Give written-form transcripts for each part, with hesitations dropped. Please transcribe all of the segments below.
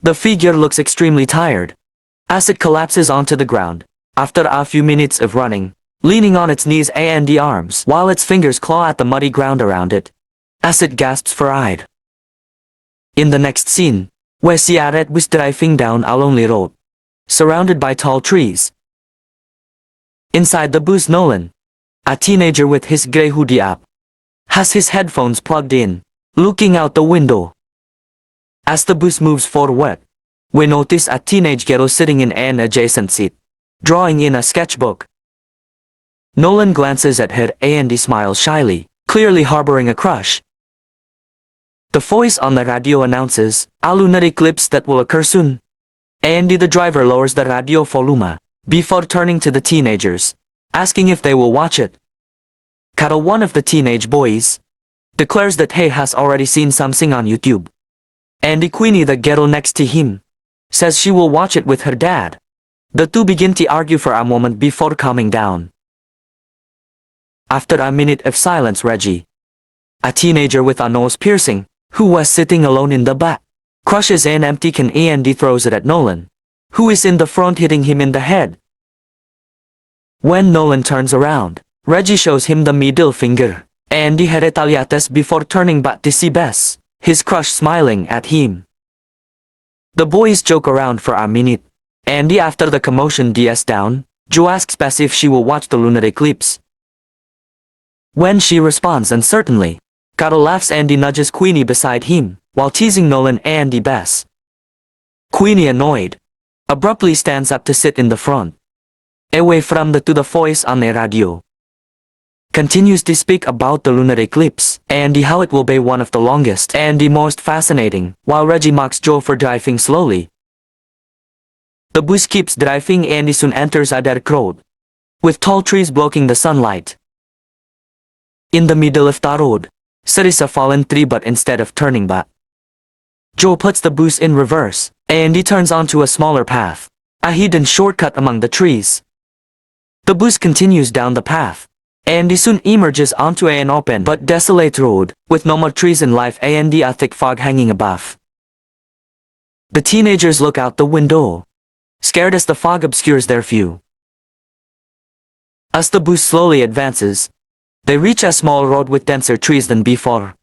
The figure looks extremely tired, as it collapses onto the ground, after a few minutes of running, leaning on its knees and arms while its fingers claw at the muddy ground around it, as it gasps for aid. In the next scene, where Ciaret was driving down a lonely road, surrounded by tall trees. Inside the bus, Nolan, a teenager with his grey hoodie up, has his headphones plugged in, looking out the window. As the bus moves forward, we notice a teenage girl sitting in an adjacent seat, drawing in a sketchbook. Nolan glances at her and smiles shyly, clearly harboring a crush. The voice on the radio announces a lunar eclipse that will occur soon. Andy the driver lowers the radio volume before turning to the teenagers, asking if they will watch it. Carol, one of the teenage boys, declares that he has already seen something on YouTube. Andy, Queenie, the girl next to him, says she will watch it with her dad. The two begin to argue for a moment before calming down. After a minute of silence, Reggie, a teenager with a nose piercing, who was sitting alone in the back, crushes an empty can and throws it at Nolan, who is in the front, hitting him in the head. When Nolan turns around, Reggie shows him the middle finger, and he retaliates before turning back to see Bess, his crush, smiling at him. The boys joke around for a minute, and after the commotion dies down, Joe asks Bess if she will watch the lunar eclipse. When she responds uncertainly, Carol laughs and nudges Queenie beside him, while teasing Nolan and Bess. Queenie, annoyed, abruptly stands up to sit in the front, away from the voice on the radio. Continues to speak about the lunar eclipse and how it will be one of the longest and the most fascinating, while Reggie mocks Joe for driving slowly. The bus keeps driving and soon enters a dark road, with tall trees blocking the sunlight. In the middle of the road, sits a fallen tree, but instead of turning back, Joe puts the bus in reverse, and he turns onto a smaller path, a hidden shortcut among the trees. The bus continues down the path, and he soon emerges onto an open but desolate road, with no more trees in life and a thick fog hanging above. The teenagers look out the window, scared as the fog obscures their view. As the bus slowly advances, they reach a small road with denser trees than before,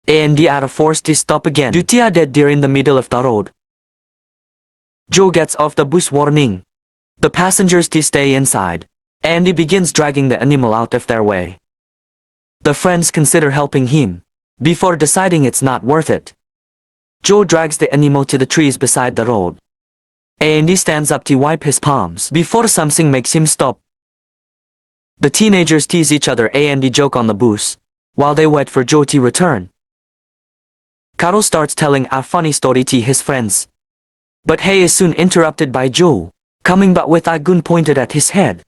and they are forced to stop again due to a dead deer in the middle of the road. Joe gets off the bus, warning the passengers to stay inside, and he begins dragging the animal out of their way. The friends consider helping him, before deciding it's not worth it. Joe drags the animal to the trees beside the road, and he stands up to wipe his palms before something makes him stop. The teenagers tease each other and joke on the bus, while they wait for Joe to return. Carol starts telling a funny story to his friends, but he is soon interrupted by Joe, coming back with a gun pointed at his head.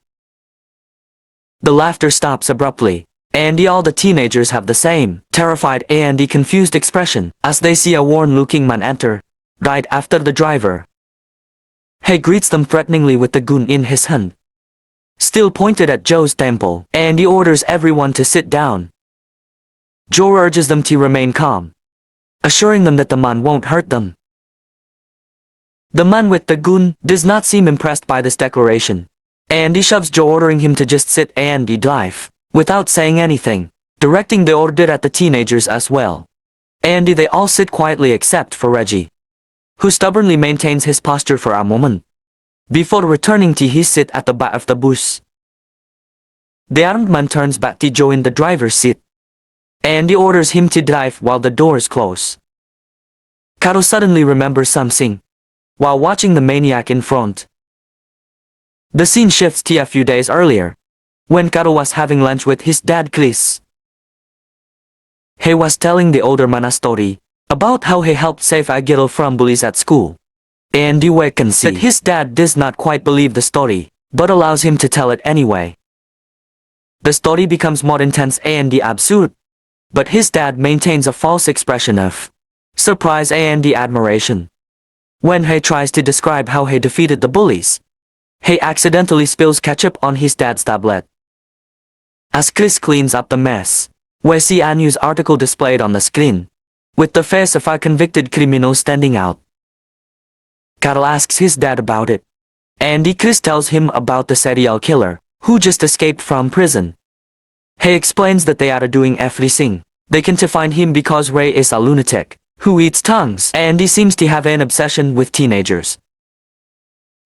The laughter stops abruptly, and all the teenagers have the same terrified and confused expression as they see a worn-looking man enter, right after the driver. He greets them threateningly with the gun in his hand, still pointed at Joe's temple, and he orders everyone to sit down. Joe urges them to remain calm, assuring them that the man won't hurt them. The man with the gun does not seem impressed by this declaration, and he shoves Joe, ordering him to just sit and drive, without saying anything, directing the order at the teenagers as well. And they all sit quietly except for Reggie, who stubbornly maintains his posture for a moment, before returning to his seat at the back of the bus. The armed man turns back to Joe in the driver's seat, and he orders him to drive while the doors close. Carol suddenly remembers something, while watching the maniac in front. The scene shifts to a few days earlier, when Carol was having lunch with his dad, Chris. He was telling the older man a story about how he helped save a girl from bullies at school. And we can see that his dad does not quite believe the story, but allows him to tell it anyway. The story becomes more intense and absurd, but his dad maintains a false expression of surprise and admiration. When he tries to describe how he defeated the bullies, he accidentally spills ketchup on his dad's tablet. As Chris cleans up the mess, we see a news article displayed on the screen, with the face of a convicted criminal standing out. Carl asks his dad about it. Andy Chris tells him about the serial killer, who just escaped from prison. He explains that they are doing everything they can to find him because Ray is a lunatic, who eats tongues, and he seems to have an obsession with teenagers.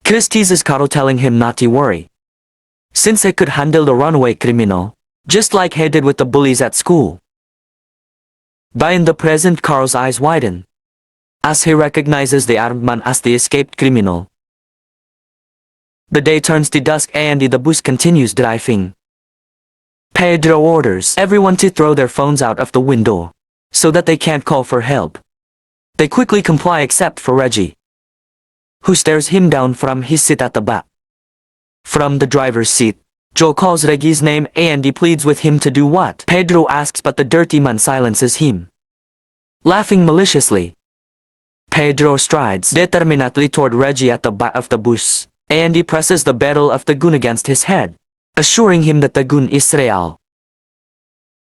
Chris teases Carl, telling him not to worry, since he could handle the runaway criminal, just like he did with the bullies at school. But in the present, Carl's eyes widen, as he recognizes the armed man as the escaped criminal. The day turns to dusk and the bus continues driving. Pedro orders everyone to throw their phones out of the window, so that they can't call for help. They quickly comply except for Reggie, who stares him down from his seat at the back. From the driver's seat, Joe calls Reggie's name and he pleads with him to do what Pedro asks, but the dirty man silences him. Laughing maliciously, Pedro strides determinedly toward Reggie at the back of the bus, and he presses the barrel of the gun against his head, assuring him that the gun is real.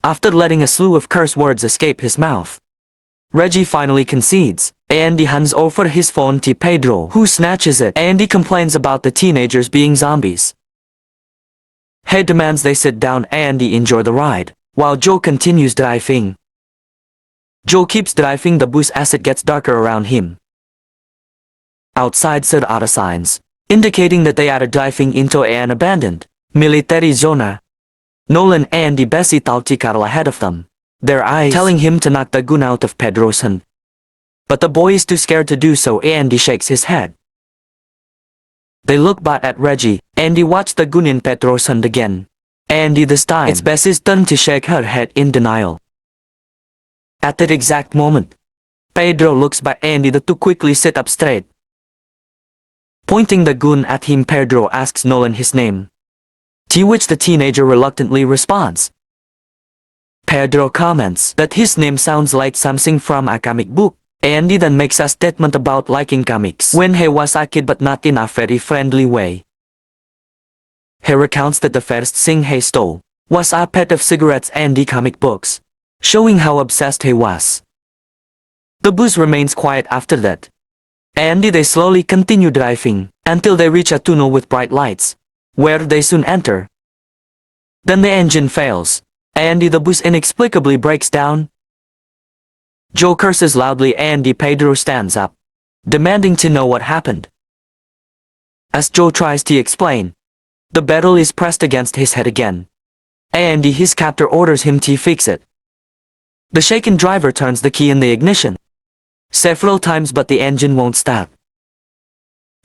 After letting a slew of curse words escape his mouth, Reggie finally concedes, and he hands over his phone to Pedro, who snatches it and he complains about the teenagers being zombies. He demands they sit down and he enjoy the ride, while Joe continues driving. Joe keeps driving the bus as it gets darker around him. Outside there are signs, indicating that they are driving into an abandoned military zone. Nolan and Bessie talk Carl ahead of them, their eyes telling him to knock the gun out of Pedro's hand. But the boy is too scared to do so and he shakes his head. They look back at Reggie, and he watch the gun in Pedro's hand again. And this time, it's Bessie's turn to shake her head in denial. At that exact moment, Pedro looks back and the two quickly sit up straight. Pointing the gun at him, Pedro asks Nolan his name, to which the teenager reluctantly responds. Pedro comments that his name sounds like something from a comic book, and he then makes a statement about liking comics when he was a kid, but not in a very friendly way. He recounts that the first thing he stole was a pack of cigarettes and the comic books, showing how obsessed he was. The bus remains quiet after that, and they slowly continue driving until they reach a tunnel with bright lights, where they soon enter. Then the engine fails, and the bus inexplicably breaks down. Joe curses loudly and Pedro stands up, demanding to know what happened. As Joe tries to explain, the barrel is pressed against his head again, and his captor orders him to fix it. The shaken driver turns the key in the ignition several times, but the engine won't start.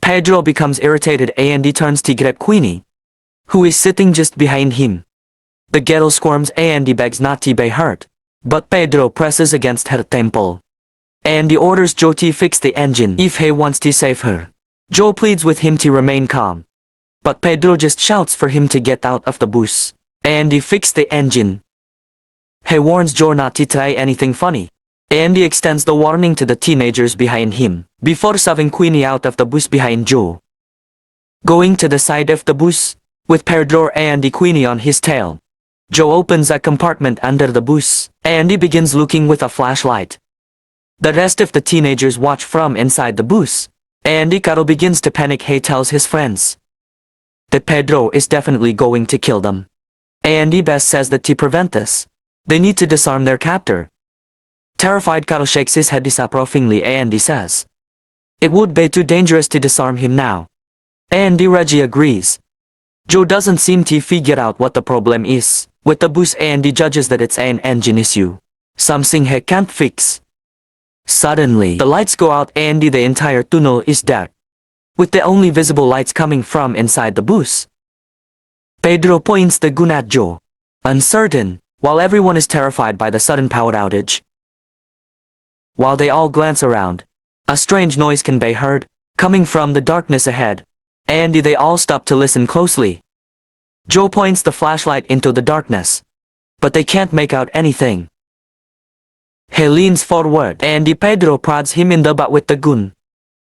Pedro becomes irritated and he turns to grab Queenie, who is sitting just behind him. The girl squirms and he begs not to be hurt, but Pedro presses against her temple, and he orders Joe to fix the engine if he wants to save her. Joe pleads with him to remain calm, but Pedro just shouts for him to get out of the bus, and he fixes the engine. He warns Joe not to try anything funny, and he extends the warning to the teenagers behind him, before shoving Queenie out of the bus behind Joe. Going to the side of the bus, with Pedro and Queenie on his tail, Joe opens a compartment under the bus, and he begins looking with a flashlight. The rest of the teenagers watch from inside the bus, and Carl begins to panic. He tells his friends that Pedro is definitely going to kill them, and Bess says that to prevent this, they need to disarm their captor. Terrified, Carl shakes his head disapprovingly and he says it would be too dangerous to disarm him now. And Reggie agrees. Joe doesn't seem to figure out what the problem is with the bus, and he judges that it's an engine issue, something he can't fix. Suddenly, the lights go out and the entire tunnel is dark, with the only visible lights coming from inside the bus. Pedro points the gun at Joe, uncertain, while everyone is terrified by the sudden power outage. While they all glance around, a strange noise can be heard, coming from the darkness ahead, and they all stop to listen closely. Joe points the flashlight into the darkness, but they can't make out anything. He leans forward and Pedro prods him in the butt with the gun,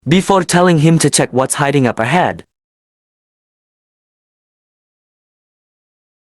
before telling him to check what's hiding up ahead.